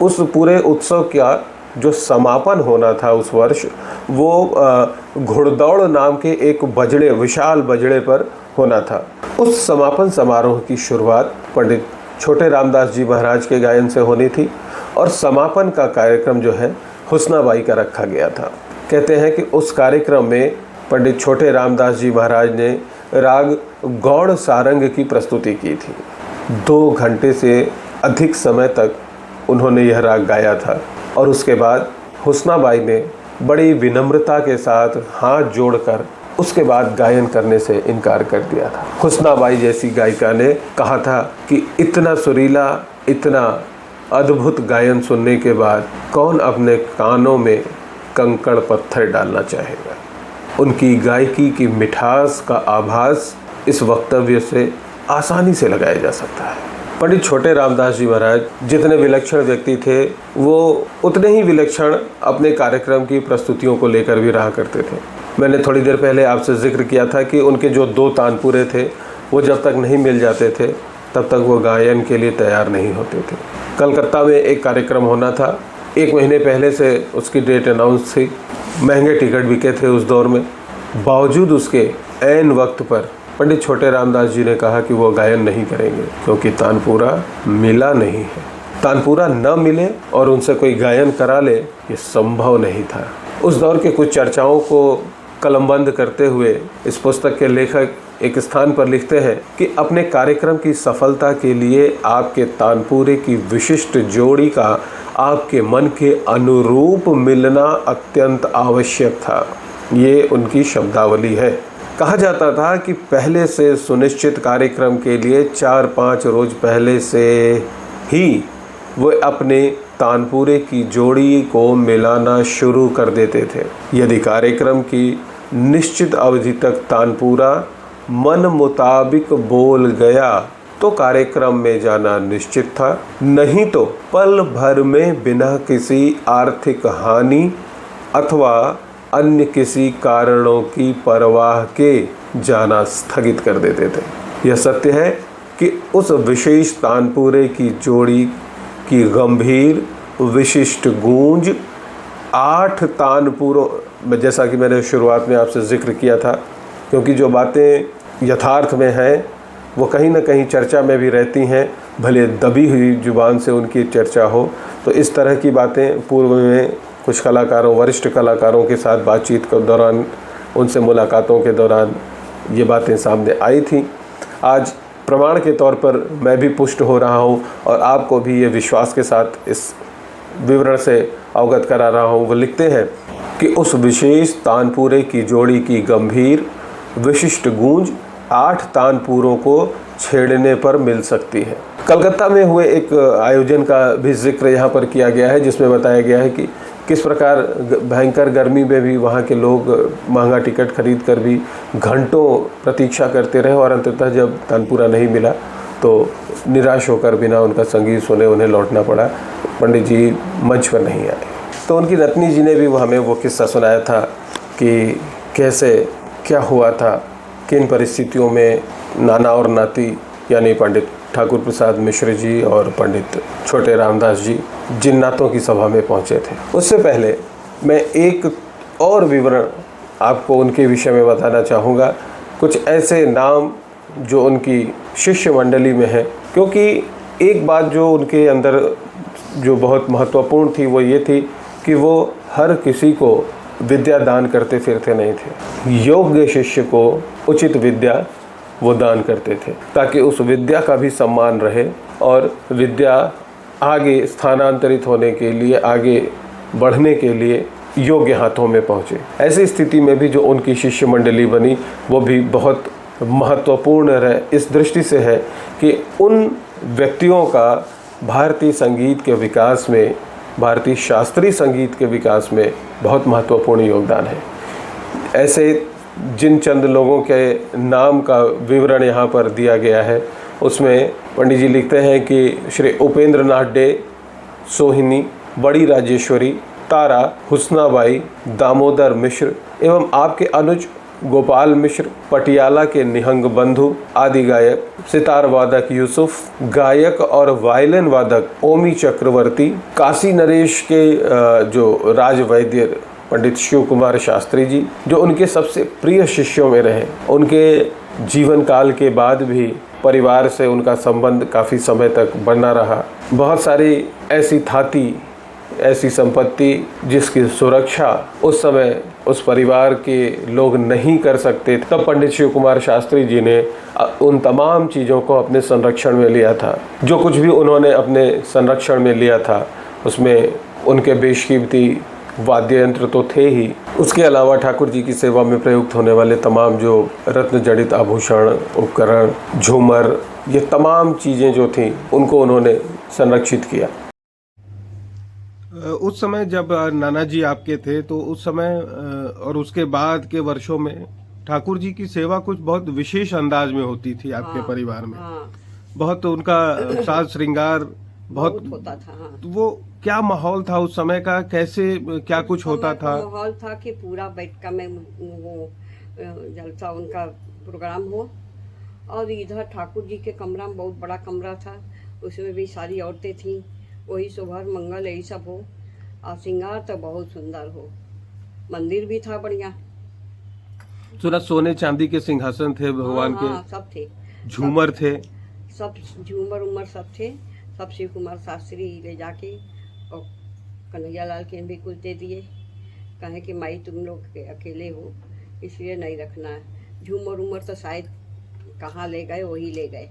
[SPEAKER 1] उस पूरे उत्सव का जो समापन होना था उस वर्ष, वो घुड़दौड़ नाम के एक बजड़े, विशाल बजड़े पर होना था। उस समापन समारोह की शुरुआत पंडित छोटे रामदास जी महाराज के गायन से होनी थी, और समापन का कार्यक्रम जो है हुस्नाबाई का रखा गया था। कहते हैं कि उस कार्यक्रम में पंडित छोटे रामदास जी महाराज ने राग गौड़ सारंग की प्रस्तुति की थी। 2 घंटे से अधिक समय तक उन्होंने यह राग गाया था, और उसके बाद हुस्नाबाई ने बड़ी विनम्रता के साथ हाथ जोड़कर उसके बाद गायन करने से इनकार कर दिया था। हुस्नाबाई जैसी गायिका ने कहा था कि इतना सुरीला, इतना अद्भुत गायन सुनने के बाद कौन अपने कानों में कंकड़ पत्थर डालना चाहेगा। उनकी गायकी की मिठास का आभास इस वक्तव्य से आसानी से लगाया जा सकता है। पंडित छोटे रामदास जी महाराज जितने विलक्षण व्यक्ति थे, वो उतने ही विलक्षण अपने कार्यक्रम की प्रस्तुतियों को लेकर भी रहा करते थे। मैंने थोड़ी देर पहले आपसे जिक्र किया था कि उनके जो 2 तानपुरे थे, वो जब तक नहीं मिल जाते थे तब तक वो गायन के लिए तैयार नहीं होते थे। कलकत्ता में एक कार्यक्रम होना था, 1 महीने पहले से उसकी डेट अनाउंस थी। महंगे टिकट बिके थे उस दौर में। बावजूद उसके ऐन वक्त पर पंडित छोटे रामदास जी ने कहा कि वो गायन नहीं करेंगे, क्योंकि तानपुरा मिला नहीं है। तानपुरा न मिले और उनसे कोई गायन करा ले, ये संभव नहीं था। उस दौर के कुछ चर्चाओं को कलमबंद करते हुए इस पुस्तक के लेखक एक स्थान पर लिखते हैं कि अपने कार्यक्रम की सफलता के लिए आपके तानपुरे की विशिष्ट जोड़ी का आपके मन के अनुरूप मिलना अत्यंत आवश्यक था। ये उनकी शब्दावली है। कहा जाता था कि पहले से सुनिश्चित कार्यक्रम के लिए 4-5 रोज पहले से ही वो अपने तानपुरे की जोड़ी को मिलाना शुरू कर देते थे। यदि कार्यक्रम की निश्चित अवधि तक तानपुरा मन मुताबिक बोल गया तो कार्यक्रम में जाना निश्चित था, नहीं तो पल भर में बिना किसी आर्थिक हानि अथवा अन्य किसी कारणों की परवाह के जाना स्थगित कर देते थे। यह सत्य है कि उस विशेष तानपुरे की जोड़ी की गंभीर विशिष्ट गूंज 8 तानपुरों में, जैसा कि मैंने शुरुआत में आपसे जिक्र किया था, क्योंकि जो बातें यथार्थ में हैं वो कहीं ना कहीं चर्चा में भी रहती हैं, भले दबी हुई जुबान से उनकी चर्चा हो। तो इस तरह की बातें पूर्व में कुछ कलाकारों, वरिष्ठ कलाकारों के साथ बातचीत के दौरान, उनसे मुलाकातों के दौरान ये बातें सामने आई थी। आज प्रमाण के तौर पर मैं भी पुष्ट हो रहा हूँ और आपको भी ये विश्वास के साथ इस विवरण से अवगत करा रहा हूँ। वो लिखते हैं कि उस विशेष तानपुरे की जोड़ी की गंभीर विशिष्ट गूंज 8 तानपुरों को छेड़ने पर मिल सकती है। कलकत्ता में हुए एक आयोजन का भी जिक्र यहाँ पर किया गया है, जिसमें बताया गया है कि किस प्रकार भयंकर गर्मी में भी वहाँ के लोग महंगा टिकट खरीद कर भी घंटों प्रतीक्षा करते रहे और अंततः जब तानपुरा नहीं मिला तो निराश होकर बिना उनका संगीत सुने उन्हें लौटना पड़ा। पंडित जी मंच पर नहीं आए। तो उनकी रत्नी जी ने भी हमें वो किस्सा सुनाया था कि कैसे क्या हुआ था, किन परिस्थितियों में नाना और नाती यानी पंडित ठाकुर प्रसाद मिश्र जी और पंडित छोटे रामदास जी जिन्नातों की सभा में पहुंचे थे। उससे पहले मैं एक और विवरण आपको उनके विषय में बताना चाहूँगा, कुछ ऐसे नाम जो उनकी शिष्य मंडली में है। क्योंकि एक बात जो उनके अंदर जो बहुत महत्वपूर्ण थी वो ये थी कि वो हर किसी को विद्या दान करते फिरते नहीं थे। योग्य शिष्य को उचित विद्या वो दान करते थे ताकि उस विद्या का भी सम्मान रहे और विद्या आगे स्थानांतरित होने के लिए, आगे बढ़ने के लिए योग्य हाथों में पहुँचे। ऐसी स्थिति में भी जो उनकी शिष्य मंडली बनी वो भी बहुत महत्वपूर्ण है, इस दृष्टि से है कि उन व्यक्तियों का भारतीय संगीत के विकास में, भारतीय शास्त्रीय संगीत के विकास में बहुत महत्वपूर्ण योगदान है। ऐसे जिन चंद लोगों के नाम का विवरण यहाँ पर दिया गया है उसमें पंडित जी लिखते हैं कि श्री उपेंद्र नाथ डे, सोहिनी, बड़ी राजेश्वरी, तारा, हुस्नाबाई, दामोदर मिश्र एवं आपके अनुज गोपाल मिश्र, पटियाला के निहंग बंधु आदि गायक, सितार वादक यूसुफ, गायक और वायलिन वादक ओमी चक्रवर्ती, काशी नरेश के जो राजवैद्य पंडित शिव कुमार शास्त्री जी जो उनके सबसे प्रिय शिष्यों में रहे। उनके जीवन काल के बाद भी परिवार से उनका संबंध काफ़ी समय तक बना रहा। बहुत सारी ऐसी थाती, ऐसी संपत्ति जिसकी सुरक्षा उस समय उस परिवार के लोग नहीं कर सकते, तब पंडित शिव कुमार शास्त्री जी ने उन तमाम चीज़ों को अपने संरक्षण में लिया था। जो कुछ भी उन्होंने अपने संरक्षण में लिया था उसमें उनके बेशकीमती वाद्य यंत्र तो थे ही, उसके अलावा ठाकुर जी की सेवा में प्रयुक्त होने वाले तमाम जो रत्न जड़ित आभूषण, उपकरण, झूमर, ये तमाम चीज़ें जो थीं उनको उन्होंने संरक्षित किया।
[SPEAKER 3] उस समय जब नाना जी आपके थे तो उस समय और उसके बाद के वर्षों में ठाकुर जी की सेवा कुछ बहुत विशेष अंदाज में होती थी आपके परिवार में। बहुत उनका साज श्रृंगार बहुत
[SPEAKER 2] होता था।
[SPEAKER 3] तो वो क्या माहौल था उस समय का, कैसे क्या कुछ होता था?
[SPEAKER 2] माहौल था कि पूरा बैठका में वो जलसा उनका प्रोग्राम हो और इधर ठाकुर जी के कमरा में बहुत बड़ा कमरा था, उसमें भी सारी औरतें थीं, वही सुबह मंगल यही सब हो और श्रृंगार तो बहुत सुंदर हो। मंदिर भी था बढ़िया,
[SPEAKER 3] सुना सोने चांदी के सिंहासन थे भगवान के।
[SPEAKER 2] सब थे,
[SPEAKER 3] झूमर थे,
[SPEAKER 2] सब झूमर उमर सब थे। सब शिव कुमार शास्त्री ले जाके और कन्हैया लाल के भी कुछ दे दिए, कहे कि माई तुम लोग अकेले हो, इसलिए नहीं रखना है। झूमर उमर तो शायद कहाँ ले गए, वही ले गए।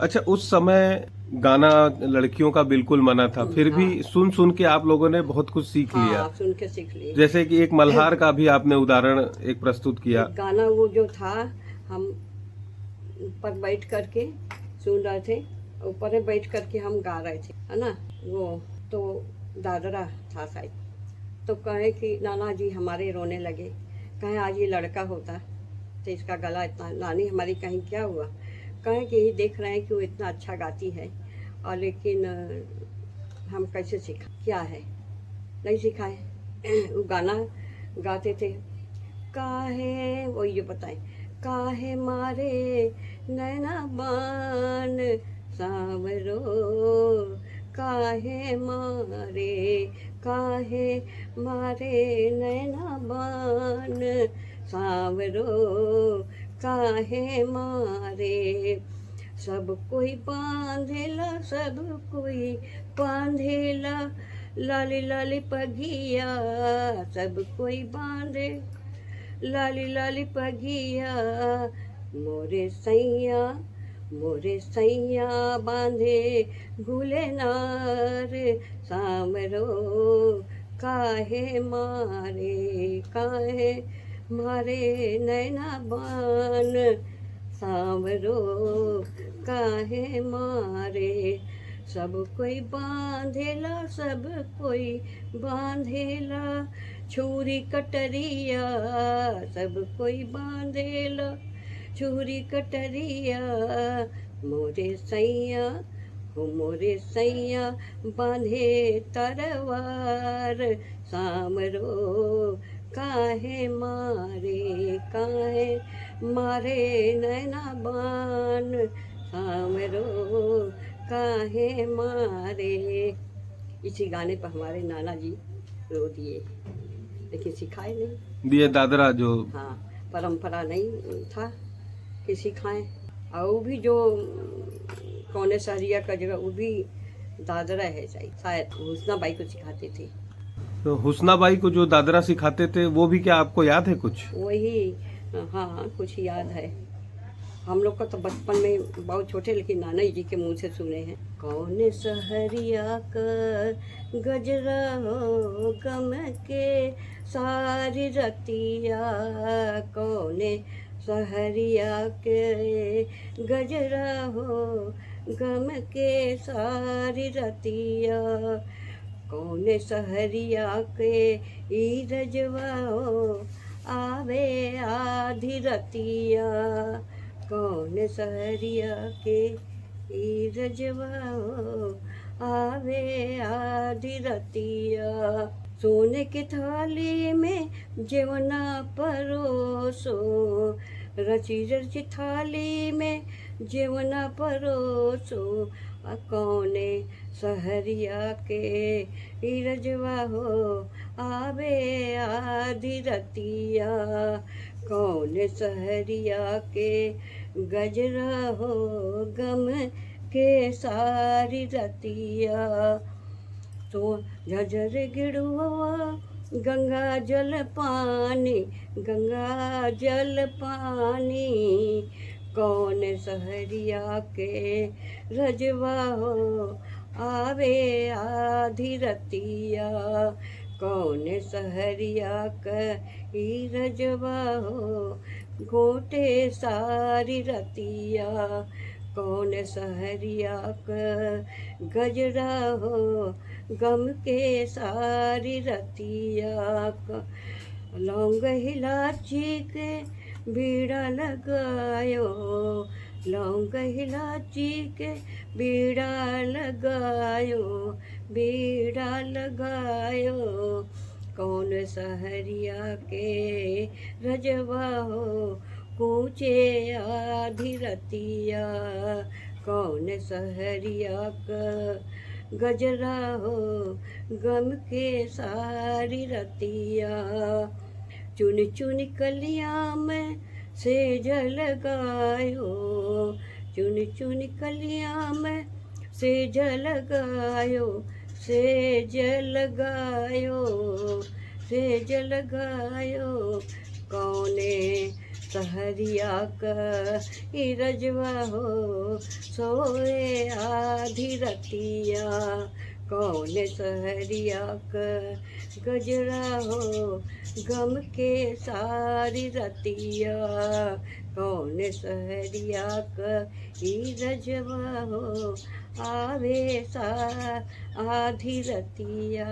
[SPEAKER 3] अच्छा, उस समय गाना लड़कियों का बिल्कुल मना था, फिर भी सुन सुन के आप लोगों ने बहुत कुछ सीख लिया।
[SPEAKER 2] हाँ, सुन के सीख लिए।
[SPEAKER 3] जैसे कि एक मल्हार का भी आपने उदाहरण एक प्रस्तुत किया।
[SPEAKER 2] एक गाना वो जो था, हम ऊपर बैठ करके सुन रहे थे, ऊपर बैठ करके हम गा रहे थे, है ना। वो तो दादरा था शायद। तो कहे कि नाना जी हमारे रोने लगे, कहे आज ये लड़का होता तो इसका गला इतना, नानी हमारी कहीं क्या हुआ, कहें कि यही देख रहे हैं कि वो इतना अच्छा गाती है, और लेकिन हम कैसे सीखा, क्या है, नहीं सिखाए। वो गाना गाते थे, काहे, वही जो बताएं, काहे मारे नैना बान सांवरो, काहे मारे नैना बान सांवरो, काहे मारे। सब कोई बांधेला, सब कोई बांधेला, लाली लाली पगिया, सब कोई बांधे लाली लाली पगिया, मोरे सैया बांधे गुलेनार सांवरो, काहे मारे नैना बान सांवरो, काहे मारे। सब कोई बांधेला, सब कोई बांधेला, छुरी कटरिया, सब कोई बांधेला छुरी कटरिया, मोरे सैया बांधे तरवार सांवरो, काहे मारे नैना बान सांवरो, काहे मारे। इसी गाने पर हमारे नाना जी रो दिए, लेकिन सिखाए नहीं
[SPEAKER 3] दिए। दादरा जो,
[SPEAKER 2] हाँ, परंपरा नहीं था कि सिखाएं। और वो भी जो कौने सहरिया का जगह, वो भी दादरा है शायद हुस्नाबाई को सिखाते थे।
[SPEAKER 3] तो हुस्नाबाई को जो दादरा सिखाते थे, वो भी क्या आपको याद है कुछ?
[SPEAKER 2] वही, हाँ, कुछ याद है। हम लोग का तो बचपन में बहुत छोटे, लेकिन नाना जी के मुंह से सुने हैं। कौन सहरिया का गजरा हो गम के सारी रतिया, कौन सहरिया के गजरा हो गम के सारी रतिया, कौन सहरिया के ईरजवा हो आवे आधी रतिया, कौन सहरिया के ईरजवा हो आवे आधी रतिया। सोने की थाली में जेवना परोसो, रची रची थाली में जेवना परोसो, कौने सहरिया के ईरजवा हो आवे आधी रतिया, कौन सहरिया के गजरा हो गम के सारी रतिया। तो झझर गिड़ुआ गंगा जल पानी, गंगा जल पानी, कौन सहरिया के रजवा हो आवे आधी रतिया, कौन सहरिया का रजवा हो घोटे सारी रतिया, कौन सहरिया का गजरा हो गम के सारी रतिया। लौंग इलायची के बीड़ा लगायो, लौंग इलायची के बीड़ा लगायो, बीड़ा लगायो, कौन सहरिया के रजवा हो कूचे आधी रतिया, कौन सहरिया का गजरा हो गम के सारी रतिया। चुन चुन कलियां में सेज लगायो, चुन चुन कलियां में सेज लगायो, सेज लगायो, सेज लगायो, कौने सहरिया रजवा हो सोए आधी रतिया, कौन सहरिया गजरा हो गम के सारी रतिया, कौन सहरिया रजवा हो आवे सा आधी रतिया।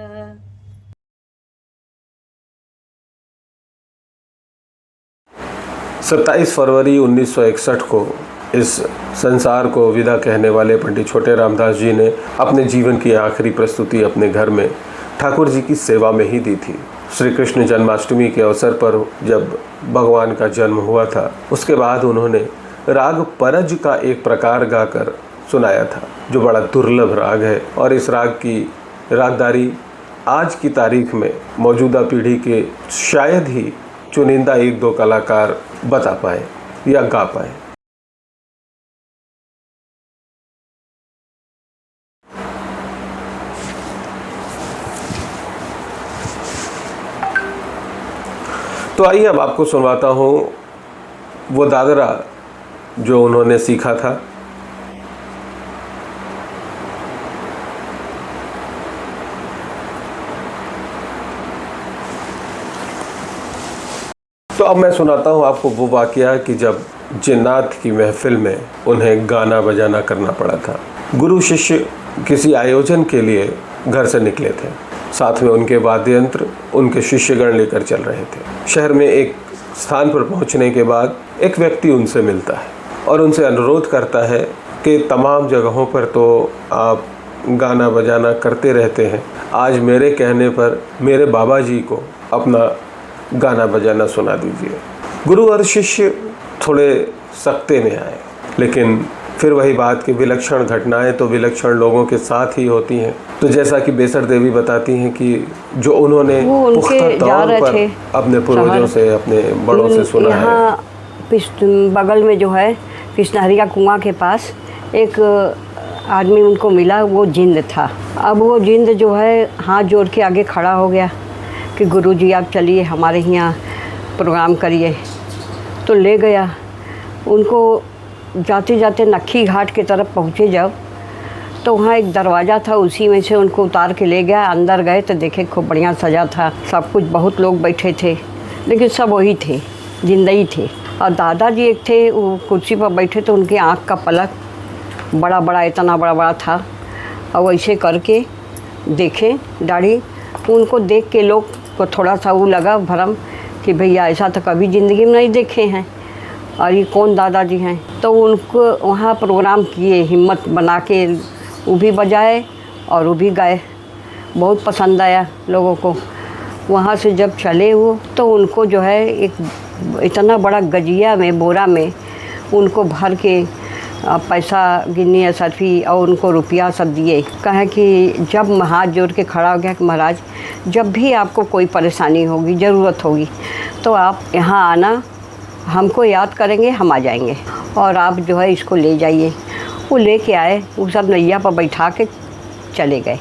[SPEAKER 1] 27 फरवरी 1961 को इस संसार को विदा कहने वाले पंडित छोटे रामदास जी ने अपने जीवन की आखिरी प्रस्तुति अपने घर में ठाकुर जी की सेवा में ही दी थी। श्री कृष्ण जन्माष्टमी के अवसर पर जब भगवान का जन्म हुआ था, उसके बाद उन्होंने राग परज का एक प्रकार गाकर सुनाया था, जो बड़ा दुर्लभ राग है। और इस राग की रागदारी आज की तारीख में मौजूदा पीढ़ी के शायद ही चुनिंदा 1-2 कलाकार बता पाए या गा पाए। तो आइए अब आपको सुनवाता हूँ वो दादरा जो उन्होंने सीखा था। तो अब मैं सुनाता हूँ आपको वो वाकया कि जब जिन्नात की महफिल में उन्हें गाना बजाना करना पड़ा था। गुरु शिष्य किसी आयोजन के लिए घर से निकले थे, साथ में उनके वाद्य यंत्र उनके शिष्यगण लेकर चल रहे थे। शहर में एक स्थान पर पहुंचने के बाद एक व्यक्ति उनसे मिलता है और उनसे अनुरोध करता है कि तमाम जगहों पर तो आप गाना बजाना करते रहते हैं, आज मेरे कहने पर मेरे बाबा जी को अपना गाना बजाना सुना दीजिए। गुरु और शिष्य थोड़े सख्ते में आए, लेकिन फिर वही बात कि विलक्षण घटनाएं तो विलक्षण लोगों के साथ ही होती हैं। तो जैसा कि बेसर देवी बताती हैं कि जो उन्होंने पुख्ता तौर पर अपने पूर्वजों से, अपने बड़ों से सुना है।
[SPEAKER 2] बगल में जो है पिछनहरी का कुआं के पास एक आदमी उनको मिला, वो जिंद था। अब वो जिंद जो है हाथ जोड़ के आगे खड़ा हो गया कि गुरुजी आप चलिए हमारे यहाँ प्रोग्राम करिए। तो ले गया उनको। जाते जाते नक्खी घाट की तरफ पहुँचे जब, तो वहाँ एक दरवाज़ा था, उसी में से उनको उतार के ले गया। अंदर गए तो देखे खूब बढ़िया सजा था, सब कुछ, बहुत लोग बैठे थे, लेकिन सब वही थे, जिंदगी थे। और दादाजी एक थे, वो कुर्सी पर बैठे, तो उनकी आँख का पलक बड़ा बड़ा, इतना बड़ा बड़ा था। और वैसे करके देखे दाढ़ी, उनको देख के लोग को थोड़ा सा वो लगा भरम कि भैया ऐसा तो कभी ज़िंदगी में नहीं देखे हैं, और ये कौन दादाजी हैं। तो उनको वहाँ प्रोग्राम किए, हिम्मत बना के वो भी बजाए और वो भी गाए। बहुत पसंद आया लोगों को। वहाँ से जब चले वो, तो उनको जो है एक इतना बड़ा गजिया में, बोरा में उनको भर के पैसा गिनी असरफी और उनको रुपया सब दिए। कहे कि जब हाथ जोड़ के खड़ा हो गया कि महाराज जब भी आपको कोई परेशानी होगी, ज़रूरत होगी, तो आप यहाँ आना, हमको याद करेंगे, हम आ जाएंगे और आप जो है इसको ले जाइए। वो लेके आए, वो सब नैया पर बैठा के चले गए।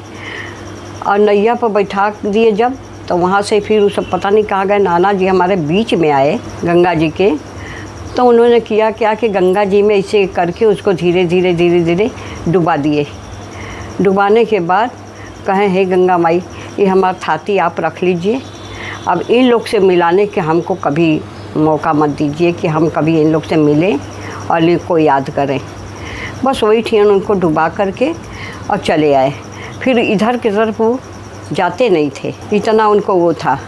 [SPEAKER 2] और नैया पर बैठा दिए जब, तो वहाँ से फिर वो सब पता नहीं कहाँ गए। नाना जी हमारे बीच में आए गंगा जी के, तो उन्होंने किया क्या कि गंगा जी में इसे करके उसको धीरे धीरे धीरे धीरे डुबा दिए। डुबाने के बाद कहें, हे गंगा माई, ये हमारा थाती आप रख लीजिए, अब इन लोग से मिलाने के हमको कभी मौका मत दीजिए कि हम कभी इन लोग से मिलें और इनको याद करें। बस वही थी, उनको डुबा करके और चले आए। फिर इधर की तरफ वो जाते नहीं थे, इतना उनको वो था।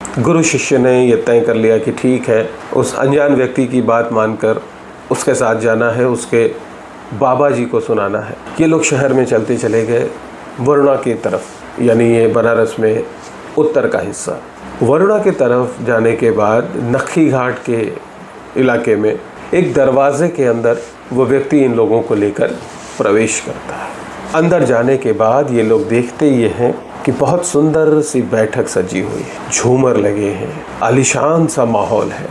[SPEAKER 1] गुरु शिष्य ने ये तय कर लिया कि ठीक है, उस अनजान व्यक्ति की बात मानकर उसके साथ जाना है, उसके बाबा जी को सुनाना है। ये लोग शहर में चलते चले गए वरुणा की तरफ, यानी ये बनारस में उत्तर का हिस्सा। वरुणा की तरफ जाने के बाद नक्खी घाट के इलाके में एक दरवाजे के अंदर वो व्यक्ति इन लोगों को लेकर प्रवेश करता है। अंदर जाने के बाद ये लोग देखते ये हैं कि बहुत सुंदर सी बैठक सजी हुई है, झूमर लगे हैं, आलीशान सा माहौल है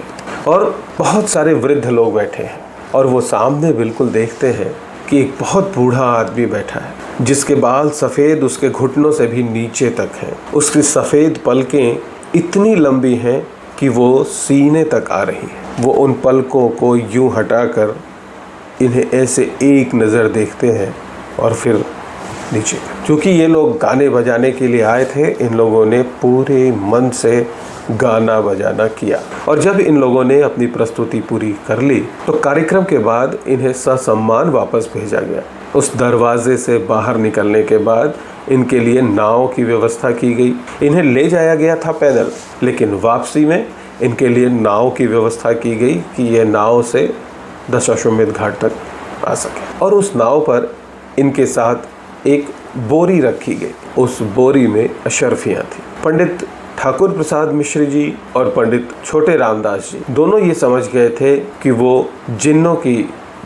[SPEAKER 1] और बहुत सारे वृद्ध लोग बैठे हैं। और वो सामने बिल्कुल देखते हैं कि एक बहुत बूढ़ा आदमी बैठा है जिसके बाल सफ़ेद उसके घुटनों से भी नीचे तक हैं। उसकी सफ़ेद पलकें इतनी लंबी हैं कि वो सीने तक आ रही हैं। वो उन पलकों को यूं हटाकर इन्हें ऐसे एक नज़र देखते हैं और फिर नीचे। क्योंकि ये लोग गाने बजाने के लिए आए थे, इन लोगों ने पूरे मन से गाना बजाना किया और जब इन लोगों ने अपनी प्रस्तुति पूरी कर ली तो कार्यक्रम के बाद इन्हें ससम्मान वापस भेजा गया। उस दरवाजे से बाहर निकलने के बाद इनके लिए नाव की व्यवस्था की गई। इन्हें ले जाया गया था पैदल, लेकिन वापसी में इनके लिए नाव की व्यवस्था की गई कि ये नाव से दशाश्वमेध घाट तक आ सके। और उस नाव पर इनके साथ एक बोरी रखी गई। उस बोरी में अशर्फियाँ थी। पंडित ठाकुर प्रसाद मिश्र जी और पंडित छोटे रामदास जी दोनों ये समझ गए थे कि वो जिन्नों की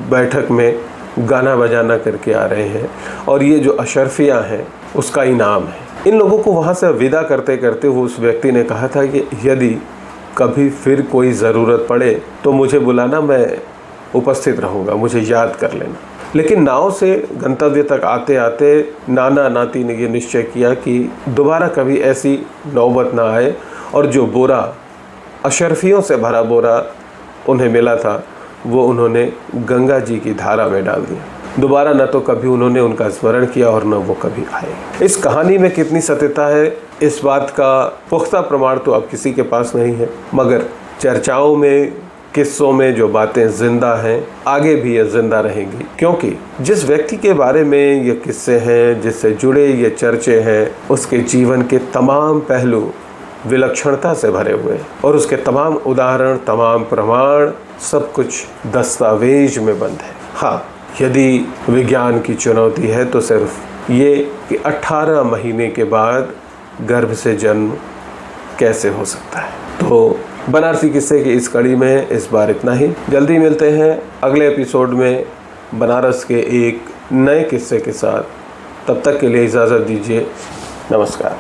[SPEAKER 1] बैठक में गाना बजाना करके आ रहे हैं और ये जो अशर्फियाँ हैं उसका इनाम है। इन लोगों को वहाँ से विदा करते करते वो उस व्यक्ति ने कहा था कि यदि कभी फिर कोई ज़रूरत पड़े तो मुझे बुलाना, मैं उपस्थित रहूँगा, मुझे याद कर लेना। लेकिन नाव से गंतव्य तक आते आते नाना नाती ने ये निश्चय किया कि दोबारा कभी ऐसी नौबत ना आए और जो बोरा, अशर्फियों से भरा बोरा उन्हें मिला था वो उन्होंने गंगा जी की धारा में डाल दिया। दोबारा न तो कभी उन्होंने उनका स्मरण किया और न वो कभी आए। इस कहानी में कितनी सत्यता है इस बात का पुख्ता प्रमाण तो अब किसी के पास नहीं है, मगर चर्चाओं में, किस्सों में जो बातें जिंदा हैं आगे भी ये जिंदा रहेंगी। क्योंकि जिस व्यक्ति के बारे में ये किस्से हैं, जिससे जुड़े ये चर्चे हैं, उसके जीवन के तमाम पहलू विलक्षणता से भरे हुए और उसके तमाम उदाहरण, तमाम प्रमाण, सब कुछ दस्तावेज में बंद है। हाँ, यदि विज्ञान की चुनौती है तो सिर्फ ये कि 18 महीने के बाद गर्भ से जन्म कैसे हो सकता है। तो बनारसी किस्से की इस कड़ी में इस बार इतना ही। जल्दी मिलते हैं अगले एपिसोड में बनारस के एक नए किस्से के साथ। तब तक के लिए इजाज़त दीजिए। नमस्कार।